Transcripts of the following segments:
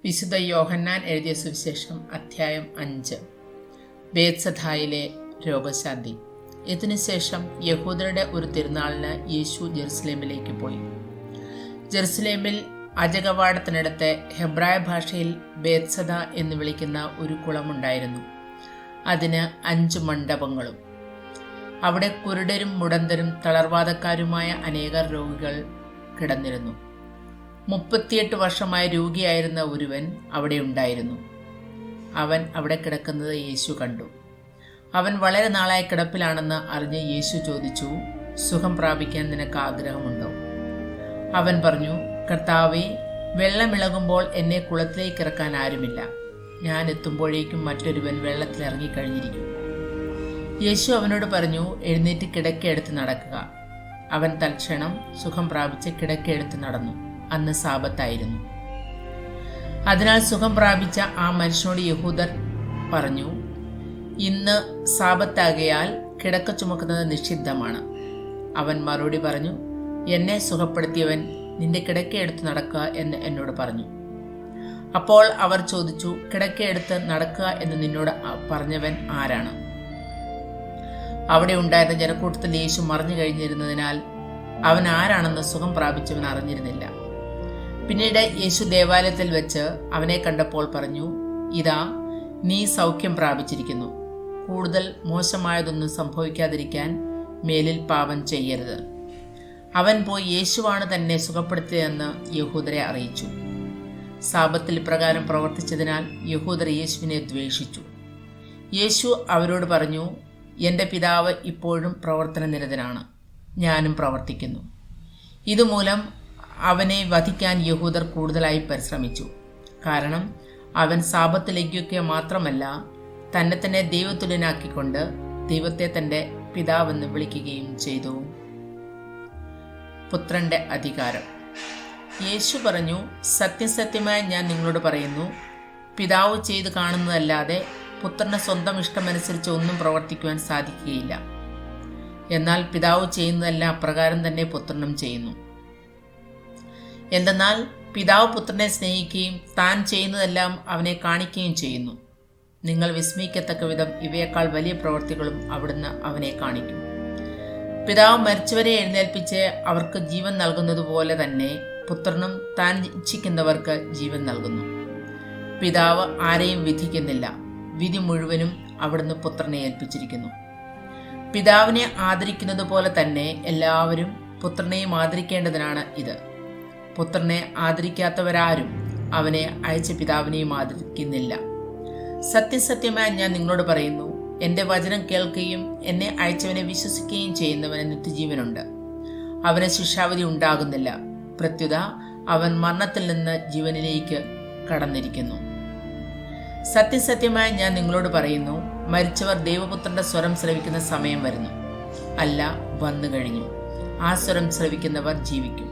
വിശുദ്ധ യോഹന്നാൻ എഴുതിയ സുവിശേഷം അധ്യായം 5. ബേത്സദായിലെ രോഗശാന്തി. ഇതിനുശേഷം യഹൂദരുടെ ഒരു തിരുനാളിന് യേശു ജെറുസലേമിലേക്ക് പോയി. ജെറുസലേമിൽ അജകവാടത്തിനടുത്ത് ഹെബ്രായ ഭാഷയിൽ ബേത്സദ എന്ന് വിളിക്കുന്ന ഒരു കുളമുണ്ടായിരുന്നു. അതിന് 5 മണ്ഡപങ്ങളും. അവിടെ കുരുടരും മുടന്തരും തളർവാദക്കാരുമായ അനേകം രോഗികൾ കിടന്നിരുന്നു. 38 വർഷമായി രോഗിയായിരുന്ന ഒരുവൻ അവിടെ ഉണ്ടായിരുന്നു. അവൻ അവിടെ കിടക്കുന്നത് യേശു കണ്ടു. അവൻ വളരെ നാളായി കിടപ്പിലാണെന്ന് അറിഞ്ഞ് യേശു ചോദിച്ചു, സുഖം പ്രാപിക്കാൻ നിനക്ക് ആഗ്രഹമുണ്ടോ? അവൻ പറഞ്ഞു, കർത്താവേ, വെള്ളമിളകുമ്പോൾ എന്നെ കുളത്തിലേക്ക് ഇറക്കാൻ ആരുമില്ല. ഞാൻ എത്തുമ്പോഴേക്കും മറ്റൊരുവൻ വെള്ളത്തിലിറങ്ങിക്കഴിഞ്ഞിരിക്കും. യേശു അവനോട് പറഞ്ഞു, എഴുന്നേറ്റ് കിടക്കയെടുത്ത് നടക്കുക. അവൻ തൽക്ഷണം സുഖം പ്രാപിച്ച് കിടക്കയെടുത്ത് നടന്നു. അന്ന് സാബത്തായിരുന്നു. അതിനാൽ സുഖം പ്രാപിച്ച ആ മനുഷ്യനോട് യഹൂദർ പറഞ്ഞു, ഇന്ന് സാബത്താകയാൽ കിടക്ക ചുമക്കുന്നത് നിഷിദ്ധമാണ്. അവൻ മറുപടി പറഞ്ഞു, എന്നെ സുഖപ്പെടുത്തിയവൻ നിന്റെ കിടക്കയെടുത്ത് നടക്കുക എന്ന് എന്നോട് പറഞ്ഞു. അപ്പോൾ അവർ ചോദിച്ചു, കിടക്കയെടുത്ത് നടക്കുക എന്ന് നിന്നോട് പറഞ്ഞവൻ ആരാണ്? അവിടെ ഉണ്ടായിരുന്ന ജനക്കൂട്ടത്തിൽ യേശു മറിഞ്ഞു കഴിഞ്ഞിരുന്നതിനാൽ അവൻ ആരാണെന്ന് സുഖം പ്രാപിച്ചവൻ അറിഞ്ഞിരുന്നില്ല. പിന്നീട് യേശു ദേവാലയത്തിൽ വെച്ച് അവനെ കണ്ടപ്പോൾ പറഞ്ഞു, ഇതാ, നീ സൗഖ്യം പ്രാപിച്ചിരിക്കുന്നു. കൂടുതൽ മോശമായതൊന്നും സംഭവിക്കാതിരിക്കാൻ മേലിൽ പാപം ചെയ്യരുത്. അവൻ പോയി യേശുവാണ് തന്നെ സുഖപ്പെടുത്തിയതെന്ന് യഹൂദരെ അറിയിച്ചു. സാബത്തിൽ ഇപ്രകാരം പ്രവർത്തിച്ചതിനാൽ യഹൂദർ യേശുവിനെ ദ്വേഷിച്ചു. യേശു അവരോട് പറഞ്ഞു, എൻ്റെ പിതാവ് ഇപ്പോഴും പ്രവർത്തന നിരതനാണ്, ഞാനും പ്രവർത്തിക്കുന്നു. ഇതുമൂലം അവനെ വധിക്കാൻ യഹൂദർ കൂടുതലായി പരിശ്രമിച്ചു. കാരണം അവൻ സാബത്ത് ലംഘിക്കുക മാത്രമല്ല, തന്നെ തന്നെ ദൈവതുല്യനാക്കിക്കൊണ്ട് ദൈവത്തെ തൻ്റെ പിതാവെന്ന് വിളിക്കുകയും ചെയ്തു. പുത്രന്റെ അധികാരം. യേശു പറഞ്ഞു, സത്യസത്യമായി ഞാൻ നിങ്ങളോട് പറയുന്നു, പിതാവ് ചെയ്ത് കാണുന്നതല്ലാതെ പുത്രന് സ്വന്തം ഇഷ്ടമനുസരിച്ച് ഒന്നും പ്രവർത്തിക്കുവാൻ സാധിക്കുകയില്ല. എന്നാൽ പിതാവ് ചെയ്യുന്നതെല്ലാം അപ്രകാരം തന്നെ പുത്രനും ചെയ്യുന്നു. എന്തെന്നാൽ പിതാവ് പുത്രനെ സ്നേഹിക്കുകയും താൻ ചെയ്യുന്നതെല്ലാം അവനെ കാണിക്കുകയും ചെയ്യുന്നു. നിങ്ങൾ വിസ്മയിക്കത്തക്ക വിധം ഇവയേക്കാൾ വലിയ പ്രവൃത്തികളും അവിടുന്ന് അവനെ കാണിക്കും. പിതാവ് മരിച്ചവരെ എഴുന്നേൽപ്പിച്ച് അവർക്ക് ജീവൻ നൽകുന്നതുപോലെ തന്നെ പുത്രനും താൻ ഇച്ഛിക്കുന്നവർക്ക് ജീവൻ നൽകുന്നു. പിതാവ് ആരെയും വിധിക്കുന്നില്ല, വിധി മുഴുവനും അവിടുന്ന് പുത്രനെ ഏൽപ്പിച്ചിരിക്കുന്നു. പിതാവിനെ ആദരിക്കുന്നത് പോലെ തന്നെ എല്ലാവരും പുത്രനെയും ആദരിക്കേണ്ടതിനാണ് ഇത്. പുത്രനെ ആദരിക്കാത്തവരാരും അവനെ അയച്ച പിതാവിനെയും ആദരിക്കുന്നില്ല. സത്യസത്യമായി ഞാൻ നിങ്ങളോട് പറയുന്നു, എൻ്റെ വചനം കേൾക്കുകയും എന്നെ അയച്ചവനെ വിശ്വസിക്കുകയും ചെയ്യുന്നവന് നിത്യജീവനുണ്ട്. അവന് ശിക്ഷാവിധി ഉണ്ടാകുന്നില്ല. പ്രത്യുത അവൻ മരണത്തിൽ നിന്ന് ജീവനിലേക്ക് കടന്നിരിക്കുന്നു. സത്യസത്യമായി ഞാൻ നിങ്ങളോട് പറയുന്നു, മരിച്ചവർ ദൈവപുത്രന്റെ സ്വരം ശ്രവിക്കുന്ന സമയം വരുന്നു, അല്ല, വന്നു കഴിഞ്ഞു. ആ സ്വരം ശ്രവിക്കുന്നവർ ജീവിക്കും.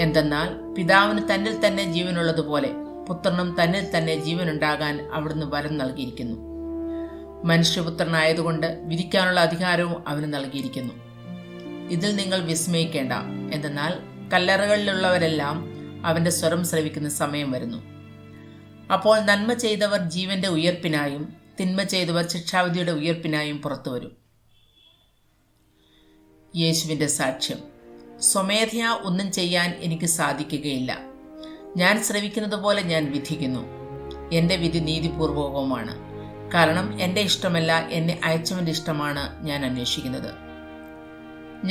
എന്തെന്നാൽ പിതാവിന് തന്നിൽ തന്നെ ജീവനുള്ളതുപോലെ പുത്രനും തന്നിൽ തന്നെ ജീവനുണ്ടാകാൻ അവിടുന്ന് വരം നൽകിയിരിക്കുന്നു. മനുഷ്യപുത്രനായതുകൊണ്ട് വിധിക്കാനുള്ള അധികാരവും അവന് നൽകിയിരിക്കുന്നു. ഇതിൽ നിങ്ങൾ വിസ്മയിക്കേണ്ട. എന്തെന്നാൽ കല്ലറകളിലുള്ളവരെല്ലാം അവന്റെ സ്വരം ശ്രവിക്കുന്ന സമയം വരുന്നു. അപ്പോൾ നന്മ ചെയ്തവർ ജീവന്റെ ഉയർപ്പിനായും തിന്മ ചെയ്തവർ ശിക്ഷാവിധിയുടെ ഉയർപ്പിനായും പുറത്തു വരും. യേശുവിന്റെ സാക്ഷ്യം. സ്വമേധയാ ഒന്നും ചെയ്യാൻ എനിക്ക് സാധിക്കുകയില്ല. ഞാൻ ശ്രവിക്കുന്നത് പോലെ ഞാൻ വിധിക്കുന്നു. എൻ്റെ വിധി നീതിപൂർവകവുമാണ്. കാരണം എൻ്റെ ഇഷ്ടമല്ല, എന്നെ അയച്ചവൻ്റെ ഇഷ്ടമാണ് ഞാൻ അന്വേഷിക്കുന്നത്.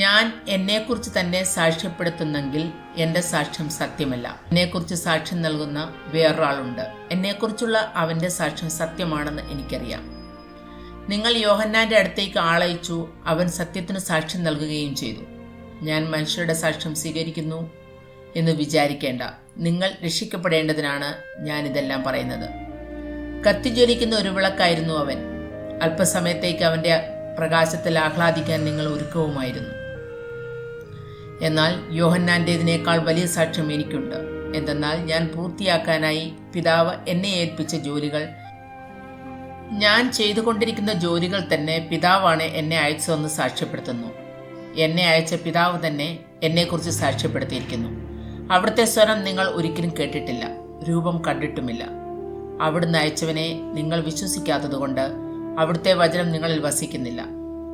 ഞാൻ എന്നെക്കുറിച്ച് തന്നെ സാക്ഷ്യപ്പെടുത്തുന്നെങ്കിൽ എൻ്റെ സാക്ഷ്യം സത്യമല്ല. എന്നെക്കുറിച്ച് സാക്ഷ്യം നൽകുന്ന വേറൊരാളുണ്ട്. എന്നെക്കുറിച്ചുള്ള അവൻ്റെ സാക്ഷ്യം സത്യമാണെന്ന് എനിക്കറിയാം. നിങ്ങൾ യോഹന്നാന്റെ അടുത്തേക്ക് ആളയച്ചു, അവൻ സത്യത്തിന് സാക്ഷ്യം നൽകുകയും ചെയ്തു. ഞാൻ മനുഷ്യരുടെ സാക്ഷ്യം സ്വീകരിക്കുന്നു എന്ന് വിചാരിക്കേണ്ട. നിങ്ങൾ രക്ഷിക്കപ്പെടേണ്ടതിനാണ് ഞാനിതെല്ലാം പറയുന്നത്. കത്തിജ്വലിക്കുന്ന ഒരു വിളക്കായിരുന്നു അവൻ. അല്പസമയത്തേക്ക് അവൻ്റെ പ്രകാശത്തിൽ ആഹ്ലാദിക്കാൻ നിങ്ങൾ ഒരുക്കവുമായിരുന്നു. എന്നാൽ യോഹന്നാന്റേതിനേക്കാൾ വലിയ സാക്ഷ്യം എനിക്കുണ്ട്. എന്തെന്നാൽ ഞാൻ പൂർത്തിയാക്കാനായി പിതാവ് എന്നെ ഏൽപ്പിച്ച ജോലികൾ, ഞാൻ ചെയ്തുകൊണ്ടിരിക്കുന്ന ജോലികൾ തന്നെ പിതാവാണ് എന്നെ അയച്ചതെന്ന് സാക്ഷ്യപ്പെടുത്തുന്നു. എന്നെ അയച്ച പിതാവ് തന്നെ എന്നെക്കുറിച്ച് സാക്ഷ്യപ്പെടുത്തിയിരിക്കുന്നു. അവിടുത്തെ സ്വരം നിങ്ങൾ ഒരിക്കലും കേട്ടിട്ടില്ല, രൂപം കണ്ടിട്ടുമില്ല. അവിടുന്ന് അയച്ചവനെ നിങ്ങൾ വിശ്വസിക്കാത്തതുകൊണ്ട് അവിടുത്തെ വചനം നിങ്ങളിൽ വസിക്കുന്നില്ല.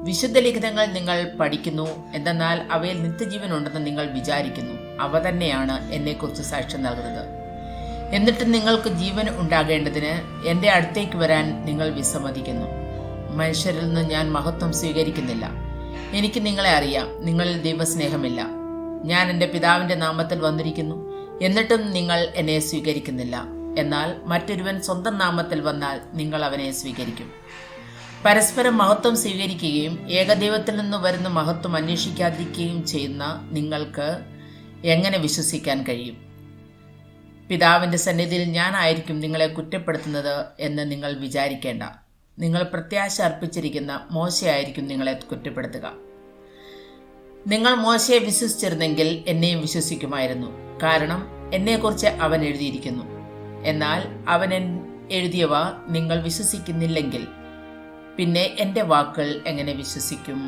വിശുദ്ധ ലിഖിതങ്ങൾ നിങ്ങൾ പഠിക്കുന്നു, എന്തെന്നാൽ അവയിൽ നിത്യജീവൻ ഉണ്ടെന്ന് നിങ്ങൾ വിചാരിക്കുന്നു. അവ തന്നെയാണ് എന്നെക്കുറിച്ച് സാക്ഷ്യം നൽകുന്നത്. എന്നിട്ട് നിങ്ങൾക്ക് ജീവൻ ഉണ്ടാകേണ്ടതിന് എൻ്റെ അടുത്തേക്ക് വരാൻ നിങ്ങൾ വിസമ്മതിക്കുന്നു. മനുഷ്യരിൽ നിന്ന് ഞാൻ മഹത്വം സ്വീകരിക്കുന്നില്ല. എനിക്ക് നിങ്ങളെ അറിയാം. നിങ്ങളിൽ ദൈവസ്നേഹമില്ല. ഞാൻ എൻ്റെ പിതാവിൻ്റെ നാമത്തിൽ വന്നിരിക്കുന്നു, എന്നിട്ടും നിങ്ങൾ എന്നെ സ്വീകരിക്കുന്നില്ല. എന്നാൽ മറ്റൊരുവൻ സ്വന്തം നാമത്തിൽ വന്നാൽ നിങ്ങൾ അവനെ സ്വീകരിക്കും. പരസ്പരം മഹത്വം സ്വീകരിക്കുകയും ഏകദൈവത്തിൽ നിന്ന് വരുന്ന മഹത്വം അന്വേഷിക്കാതിരിക്കുകയും ചെയ്യുന്ന നിങ്ങൾക്ക് എങ്ങനെ വിശ്വസിക്കാൻ കഴിയും? പിതാവിൻ്റെ സന്നിധിയിൽ ഞാനായിരിക്കും നിങ്ങളെ കുറ്റപ്പെടുത്തുന്നത് എന്ന് നിങ്ങൾ വിചാരിക്കേണ്ട. നിങ്ങൾ പ്രത്യാശ അർപ്പിച്ചിരിക്കുന്ന മോശയായിരിക്കും നിങ്ങളെ കുറ്റപ്പെടുത്തുക. നിങ്ങൾ മോശയെ വിശ്വസിച്ചിരുന്നെങ്കിൽ എന്നെയും വിശ്വസിക്കുമായിരുന്നു, കാരണം എന്നെക്കുറിച്ച് അവൻ എഴുതിയിരിക്കുന്നു. എന്നാൽ അവൻ എഴുതിയവ നിങ്ങൾ വിശ്വസിക്കുന്നില്ലെങ്കിൽ പിന്നെ എൻ്റെ വാക്കുകൾ എങ്ങനെ വിശ്വസിക്കും?